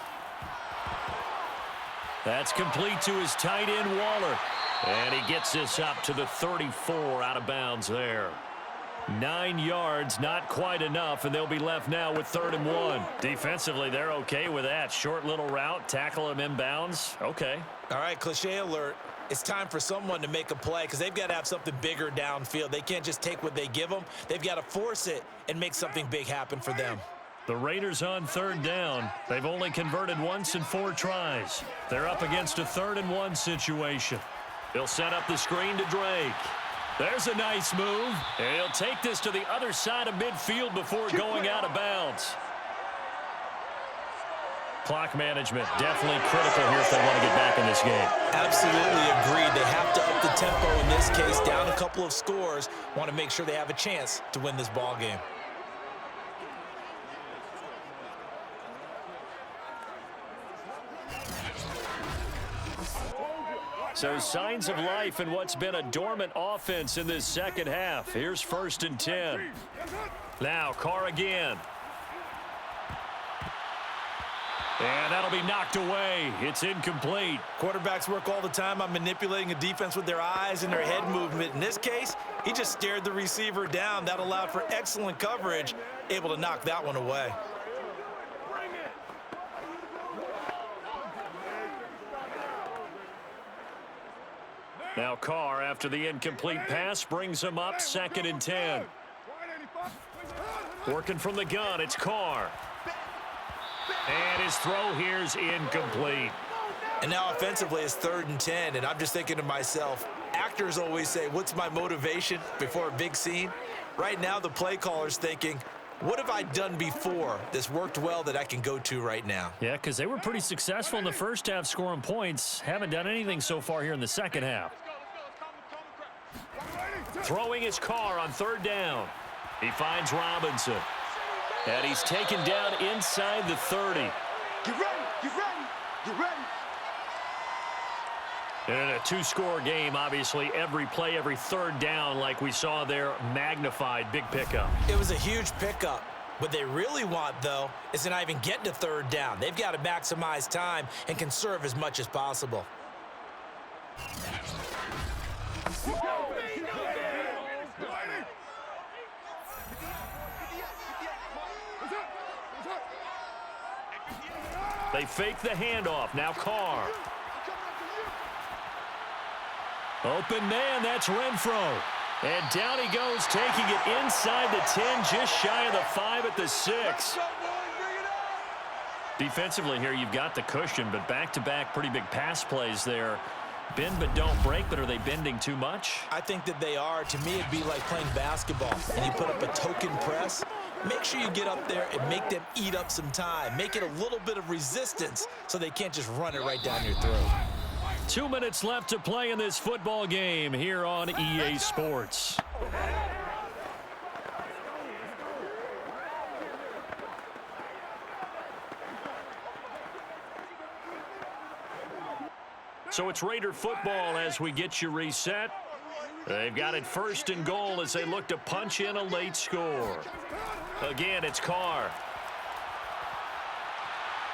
That's complete to his tight end, Waller. And he gets this up to the 34 out of bounds there. 9 yards, not quite enough, and they'll be left now with 3rd and 1. Defensively, they're okay with that. Short little route, tackle him inbounds. Okay. All right, cliche alert. It's time for someone to make a play because they've got to have something bigger downfield. They can't just take what they give them. They've got to force it and make something big happen for them. The Raiders on 3rd down. They've only converted once in 4 tries. They're up against a 3rd and 1 situation. They'll set up the screen to Drake. There's a nice move. And he'll take this to the other side of midfield before going out of bounds. Clock management definitely critical here if they want to get back in this game. Absolutely agreed. They have to up the tempo in this case, down a couple of scores. Want to make sure they have a chance to win this ball game. So signs of life in what's been a dormant offense in this second half. Here's 1st and 10. Now Carr again. And that'll be knocked away. It's incomplete. Quarterbacks work all the time on manipulating a defense with their eyes and their head movement. In this case, he just stared the receiver down. That allowed for excellent coverage, able to knock that one away. Now Carr, after the incomplete pass, brings him up 2nd and 10. Working from the gun, it's Carr. And his throw here's incomplete. And now offensively, it's 3rd and 10, and I'm just thinking to myself, actors always say, what's my motivation before a big scene? Right now, the play caller's thinking, what have I done before this worked well that I can go to right now? Yeah, because they were pretty successful in the first half scoring points. Haven't done anything so far here in the second half. Throwing his Carr on 3rd down. He finds Robinson. And he's taken down inside the 30. Get ready, get ready, get ready. And in a 2-score game, obviously, every play, every 3rd down, like we saw there, magnified. Big pickup. It was a huge pickup. What they really want, though, is to not even get to 3rd down. They've got to maximize time and conserve as much as possible. They fake the handoff. Now Carr. Open man, that's Renfro. And down he goes, taking it inside the 10, just shy of the 5 at the 6. Defensively here, you've got the cushion, but back-to-back pretty big pass plays there. Bend but don't break, but are they bending too much? I think that they are. To me, it'd be like playing basketball, and you put up a token press. Make sure you get up there and make them eat up some time. Make it a little bit of resistance so they can't just run it right down your throat. 2 minutes left to play in this football game here on EA Sports. So it's Raider football as we get you reset. They've got it 1st and goal as they look to punch in a late score. Again, it's Carr.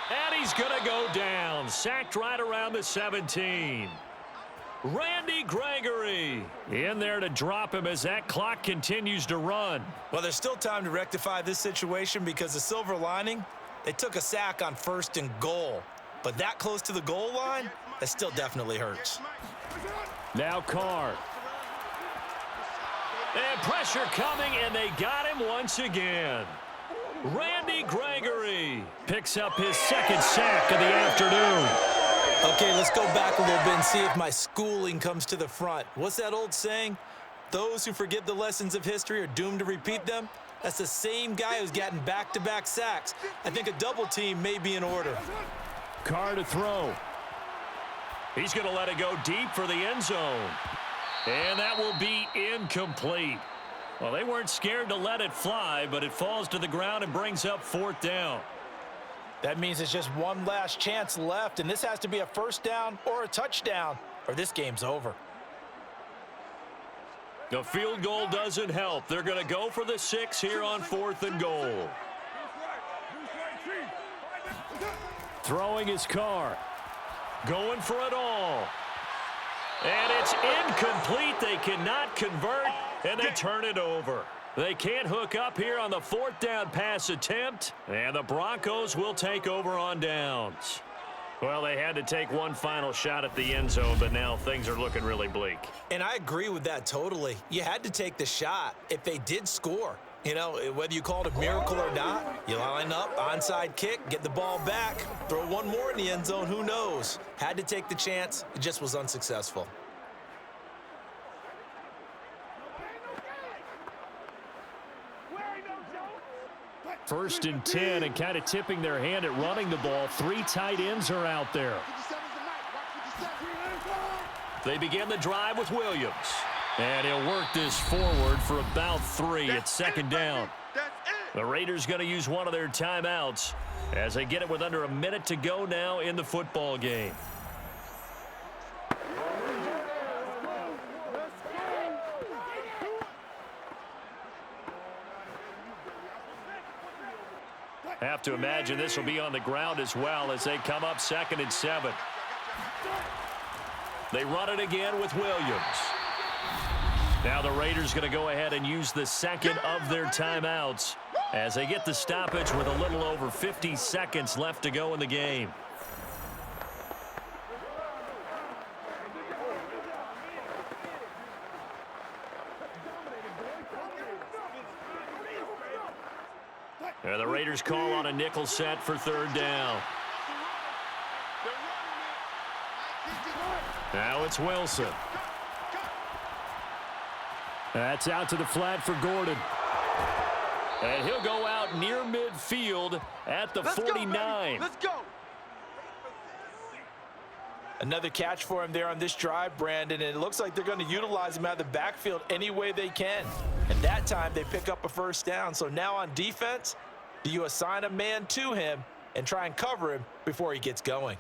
And he's going to go down. Sacked right around the 17. Randy Gregory in there to drop him as that clock continues to run. Well, there's still time to rectify this situation because the silver lining, they took a sack on 1st and goal. But that close to the goal line, that still definitely hurts. Now Carr. And pressure coming, and they got him once again. Randy Gregory picks up his 2nd sack of the afternoon. Okay, let's go back a little bit and see if my schooling comes to the front. What's that old saying? Those who forget the lessons of history are doomed to repeat them. That's the same guy who's gotten back-to-back sacks. I think a double team may be in order. Carr to throw. He's going to let it go deep for the end zone. And that will be incomplete. Well, they weren't scared to let it fly, but it falls to the ground and brings up 4th down. That means it's just one last chance left, and this has to be a 1st down or a touchdown, or this game's over. The field goal doesn't help. They're going to go for the 6 here on 4th and goal. Throwing his Carr. Going for it all. And it's incomplete. They cannot convert, and they turn it over. They can't hook up here on the 4th down pass attempt, and the Broncos will take over on downs. Well, they had to take one final shot at the end zone, but now things are looking really bleak. And I agree with that totally. You had to take the shot if they did score. You know, whether you call it a miracle or not, you line up, onside kick, get the ball back, throw one more in the end zone, who knows? Had to take the chance. It just was unsuccessful. First and 10, and kind of tipping their hand at running the ball. 3 tight ends are out there. They begin the drive with Williams. And he'll work this forward for about 3. It's 2nd down. The Raiders going to use one of their timeouts as they get it with under a minute to go now in the football game. Have to imagine this will be on the ground as well as they come up 2nd and 7. They run it again with Williams. Now the Raiders going to go ahead and use the second of their timeouts as they get the stoppage with a little over 50 seconds left to go in the game. And the Raiders call on a nickel set for 3rd down. Now it's Wilson. That's out to the flat for Gordon. And he'll go out near midfield at the 49. Let's go. Another catch for him there on this drive, Brandon, and it looks like they're going to utilize him out of the backfield any way they can. And that time they pick up a 1st down. So now on defense, do you assign a man to him and try and cover him before he gets going?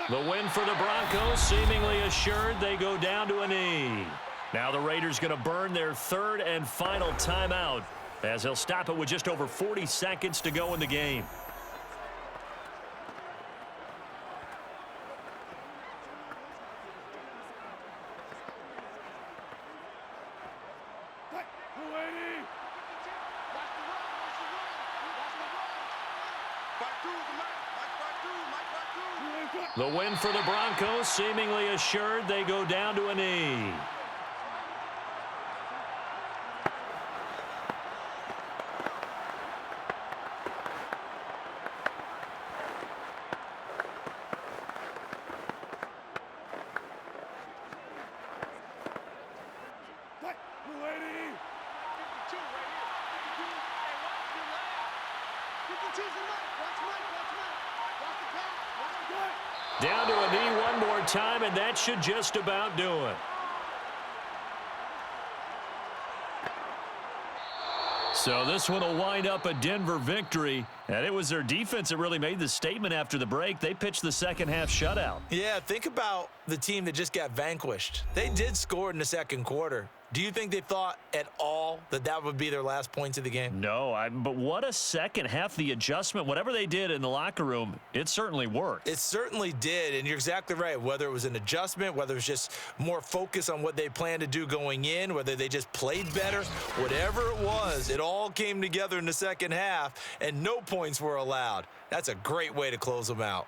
The win for the Broncos seemingly assured. They go down to a knee. Now the Raiders going to burn their 3rd and final timeout as they'll stop it with just over 40 seconds to go in the game. The win for the Broncos seemingly assured. They go down to a knee. Down to a knee one more time, and that should just about do it. So this one will wind up a Denver victory, and it was their defense that really made the statement after the break. They pitched the second half shutout. Yeah, think about the team that just got vanquished. They did score in the 2nd quarter. Do you think they thought at all that that would be their last points of the game? No, but what a second half. The adjustment, whatever they did in the locker room, it certainly worked. It certainly did, and you're exactly right. Whether it was an adjustment, whether it was just more focus on what they planned to do going in, whether they just played better, whatever it was, it all came together in the second half, and no points were allowed. That's a great way to close them out.